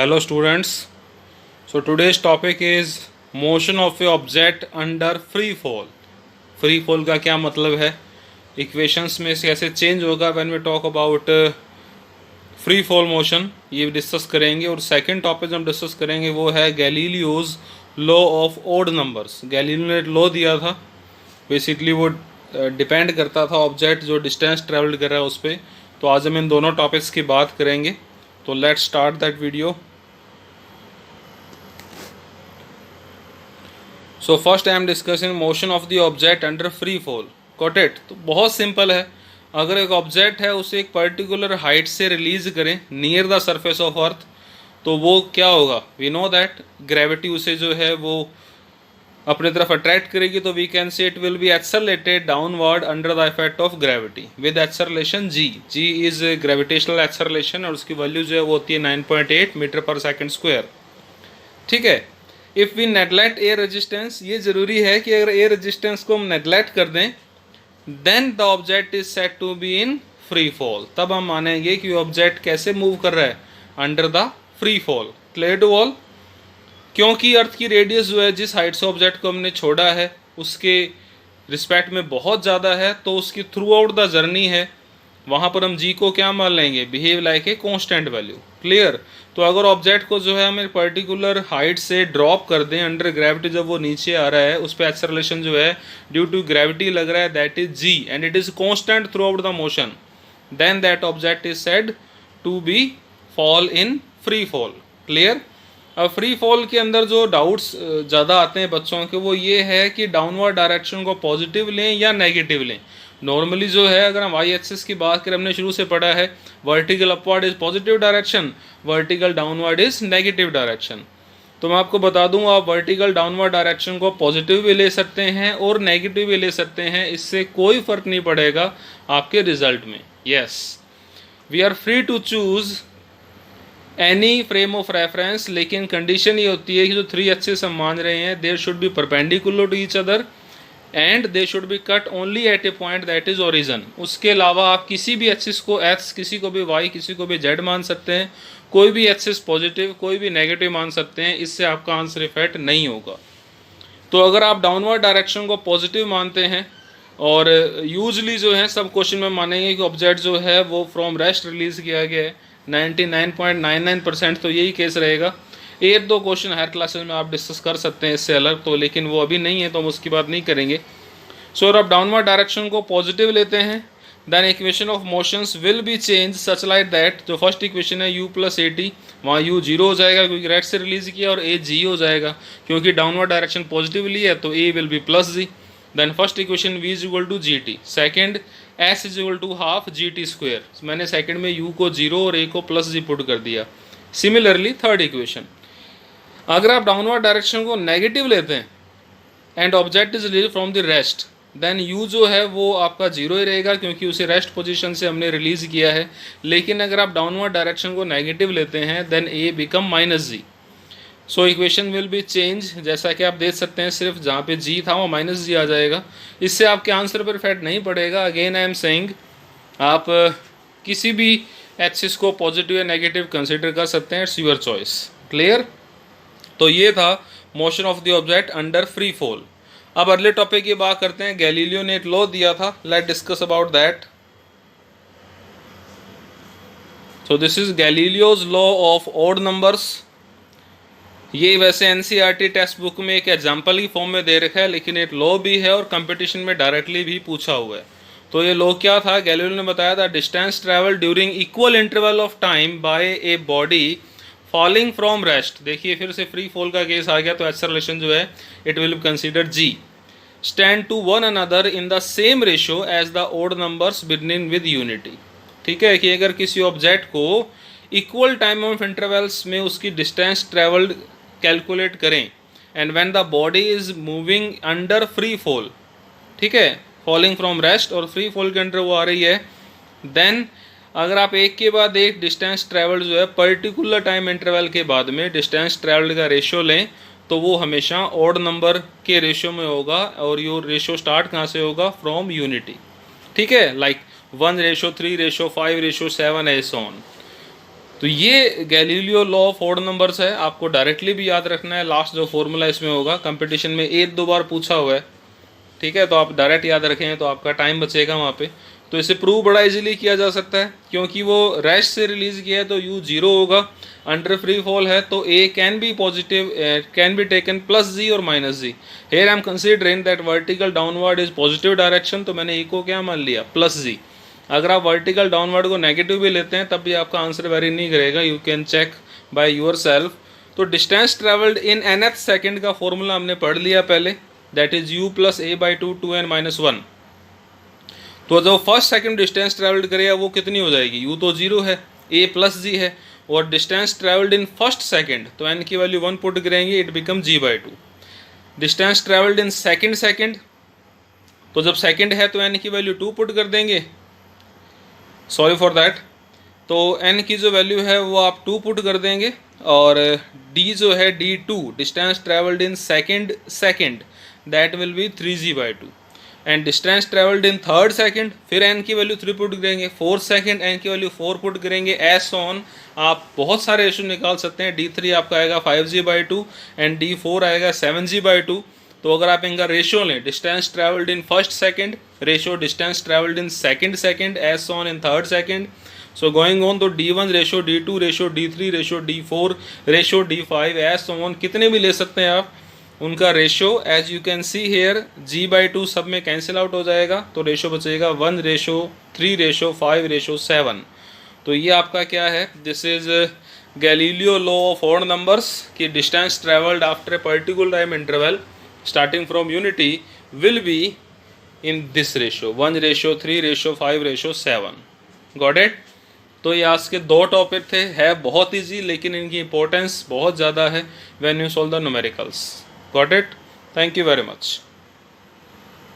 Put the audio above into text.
Hello students. So today's topic is motion of a object under free fall. Free fall का क्या मतलब है, equations में से कैसे चेंज होगा when we talk about free fall motion, ये डिस्कस करेंगे। और सेकंड टॉपिक हम डिस्कस करेंगे वो है Galileo's law of odd numbers. Galileo ने लॉ दिया था, बेसिकली वो डिपेंड करता था ऑब्जेक्ट जो डिस्टेंस ट्रेवल कर रहा है उस पर। तो आज हम इन दोनों टॉपिक्स की बात करेंगे। तो let's start that video. So first I am discussing motion of the object under free fall. Got it? तो बहुत सिंपल है, अगर एक ऑब्जेक्ट है उसे एक पर्टिकुलर हाइट से रिलीज करें near the surface of earth, तो वो क्या होगा, वी नो दैट ग्रेविटी उसे जो है वो अपने तरफ अट्रैक्ट करेगी। तो we can say it will be accelerated downward under the effect of gravity with acceleration G. G is gravitational acceleration और उसकी वैल्यू जो है वो होती है 9.8 मीटर पर सेकंड स्क्वायर। ठीक है। If we neglect air resistance, ये ज़रूरी है कि अगर एयर रेजिस्टेंस को हम नेगलेक्ट कर दें then the object is set to be in free fall. तब हम मानेंगे कि ऑब्जेक्ट कैसे मूव कर रहा है, under the free fall. Clear to all? क्योंकि अर्थ की रेडियस जो है जिस हाइट से ऑब्जेक्ट को हमने छोड़ा है उसके रिस्पेक्ट में बहुत ज़्यादा है, तो उसकी थ्रू आउट द जर्नी है वहाँ पर हम जी को क्या मान लेंगे, behave like a constant value. Clear? तो अगर ऑब्जेक्ट को जो है हम एक पर्टिकुलर हाइट से ड्रॉप कर दें अंडर ग्रेविटी, जब वो नीचे आ रहा है उस पर एक्सेलरेशन जो है ड्यू टू ग्रेविटी लग रहा है, that is g and it is constant throughout the motion, then that object is said to be fall in free fall. Clear? अब फ्री फॉल के अंदर जो डाउट्स ज़्यादा आते हैं बच्चों के वो ये है कि डाउनवर्ड डायरेक्शन को पॉजिटिव लें या नेगेटिव लें। नॉर्मली जो है अगर हम वाई एक्सिस की बात करें, हमने शुरू से पढ़ा है vertical upward is positive direction, vertical downward is negative direction. तो मैं आपको बता दूं, आप वर्टिकल डाउनवर्ड डायरेक्शन को पॉजिटिव भी ले सकते हैं और नेगेटिव भी ले सकते हैं, इससे कोई फर्क नहीं पड़ेगा आपके रिजल्ट में। Yes, we are free to choose any frame of reference, लेकिन कंडीशन ये होती है कि जो थ्री एक्सिस हम मान रहे हैं there should be perpendicular to each other and they should be cut only at a point that is origin. उसके अलावा आप किसी भी एक्सिस को एक्स, किसी को भी वाई, किसी को भी जेड मान सकते हैं, कोई भी एक्सिस पॉजिटिव कोई भी नेगेटिव मान सकते हैं, इससे आपका आंसर इफेक्ट नहीं होगा। तो अगर आप डाउनवर्ड डायरेक्शन को पॉजिटिव मानते हैं, और यूजली जो है सब क्वेश्चन में मानेंगे कि ऑब्जेक्ट जो है वो फ्रॉम रेस्ट रिलीज किया गया है, 99.99% तो यही केस रहेगा। एक दो क्वेश्चन हायर क्लासेस में आप डिस्कस कर सकते हैं इससे अलग, तो लेकिन वो अभी नहीं है तो हम उसकी बात नहीं करेंगे। सो अगर आप डाउनवर्ड डायरेक्शन को पॉजिटिव लेते हैं then equation of motions will be change such like that. जो फर्स्ट इक्वेशन है u प्लस ए टी, वहाँ u जीरो हो जाएगा क्योंकि रेस्ट से रिलीज किया, और a g हो जाएगा क्योंकि डाउनवर्ड डायरेक्शन पॉजिटिवली है तो a will be plus g. Then first equation v is equal to g t, second s is equal to half g t square. मैंने सेकेंड में u को जीरो और a को प्लस जी पुट कर दिया। Similarly third equation, अगर आप downward direction को नेगेटिव लेते हैं and object is release from the rest, then u जो है वो आपका जीरो ही रहेगा क्योंकि उसे रेस्ट पोजीशन से हमने रिलीज किया है। लेकिन अगर आप डाउनवर्ड डायरेक्शन को नेगेटिव लेते हैं then a become minus g. So equation will be change, जैसा कि आप देख सकते हैं सिर्फ जहाँ पे g था वो माइनस जी आ जाएगा। इससे आपके आंसर पर इफेक्ट नहीं पड़ेगा। अगेन आई एम सेइंग, आप किसी भी एक्सिस को पॉजिटिव या नेगेटिव कंसिडर कर सकते हैं, इट्स योर चॉइस। क्लियर? तो ये था motion of the object under free fall. अब अगले टॉपिक की बात करते हैं। गैलीलियो ने एक लॉ दिया था, let discuss about that. So this is Galileo's law of odd numbers. ये वैसे एनसीईआरटी टेक्स्ट बुक में एक एग्जाम्पल की फॉर्म में दे रखा है, लेकिन एक लॉ भी है और कंपटीशन में डायरेक्टली भी पूछा हुआ है। तो ये लॉ क्या था? गैलीलियो ने बताया था distance travel during equal interval of time by a body falling from rest. देखिए फिर से फ्री फॉल का केस आ गया, तो एक्सेलरेशन जो है it will be consider g. Stand to one another in the same ratio as the odd numbers beginning with unity. ठीक है, कि अगर किसी ऑब्जेक्ट को इक्वल टाइम ऑफ इंटरवल्स में उसकी डिस्टेंस ट्रेवल्ड कैलकुलेट करें and when the body is moving under free fall, ठीक है, फॉलिंग फ्रॉम रेस्ट और फ्री फॉल के अंडर वो आ रही है, देन अगर आप एक के बाद एक डिस्टेंस ट्रैवल जो है पर्टिकुलर टाइम इंटरवल के बाद में डिस्टेंस ट्रैवल का रेशियो लें तो वो हमेशा ऑड नंबर के रेशियो में होगा, और ये रेशियो स्टार्ट कहाँ से होगा? From unity. ठीक है, लाइक 1:3:5:7 ऐसे ऑन। तो ये Galileo law of odd numbers है, आपको डायरेक्टली भी याद रखना है। लास्ट जो फॉर्मूला इसमें होगा, कंपटीशन में एक दो बार पूछा हुआ है, ठीक है, तो आप डायरेक्ट याद रखें तो आपका टाइम बचेगा वहाँ पे। तो इसे प्रूव बड़ा इजीली किया जा सकता है, क्योंकि वो रेस्ट से रिलीज किया है तो u 0 होगा, अंडर फ्री फॉल है तो a can be positive, can be taken plus g और minus g। Here I am considering that vertical downward is positive direction, तो मैंने e को क्या मान लिया, प्लस g। अगर आप वर्टिकल डाउनवर्ड को नेगेटिव भी लेते हैं तब भी आपका आंसर वेरी नहीं करेगा, you can check by yourself. तो distance travelled in nth second का फॉर्मूला हमने पढ़ लिया पहले, that is u plus a by 2 2n-1। तो जो फर्स्ट सेकंड डिस्टेंस ट्रेवल्ड करेगा वो कितनी हो जाएगी, u तो 0 है, a प्लस g है, और distance travelled in first second तो n की वैल्यू 1 पुट करेंगे, it become g by 2। Distance travelled in second, तो जब सेकंड है तो n की वैल्यू 2 पुट कर देंगे, सॉरी फॉर दैट, तो n की जो वैल्यू है वो आप 2 पुट कर देंगे, और d जो है d2 distance travelled in second that will be 3g by 2। And distance travelled in third second, फिर n की वैल्यू 3 पुट करेंगे, फोर्थ सेकंड n की वैल्यू 4 पुट करेंगे, एस ऑन। आप बहुत सारे रेशो निकाल सकते हैं, d3 आपका आएगा 5g बाई 2 एंड d4 आएगा 7g बाई 2। तो अगर आप इनका रेशो लें, distance travelled in first second ratio distance travelled in second, so on in third second, so going on, तो d1 ratio d2 ratio d3 ratio d4 ratio d5 so on, कितने भी ले सकते हैं आप, उनका ratio as you can see here g by 2 सब में कैंसिल आउट हो जाएगा, तो रेशो बचेगा 1 रेशो 3 रेशो 5 रेशो 7। तो ये आपका क्या है, this is Galileo law of odd numbers, कि distance travelled after a particular time interval starting from unity will be in this ratio 1 ratio 3 ratio 5 ratio 7। Got it. तो ये आज के 2 टॉपिक थे, है बहुत ईजी लेकिन इनकी इंपॉर्टेंस बहुत ज़्यादा है when you solve the numericals. Got it. Thank you very much.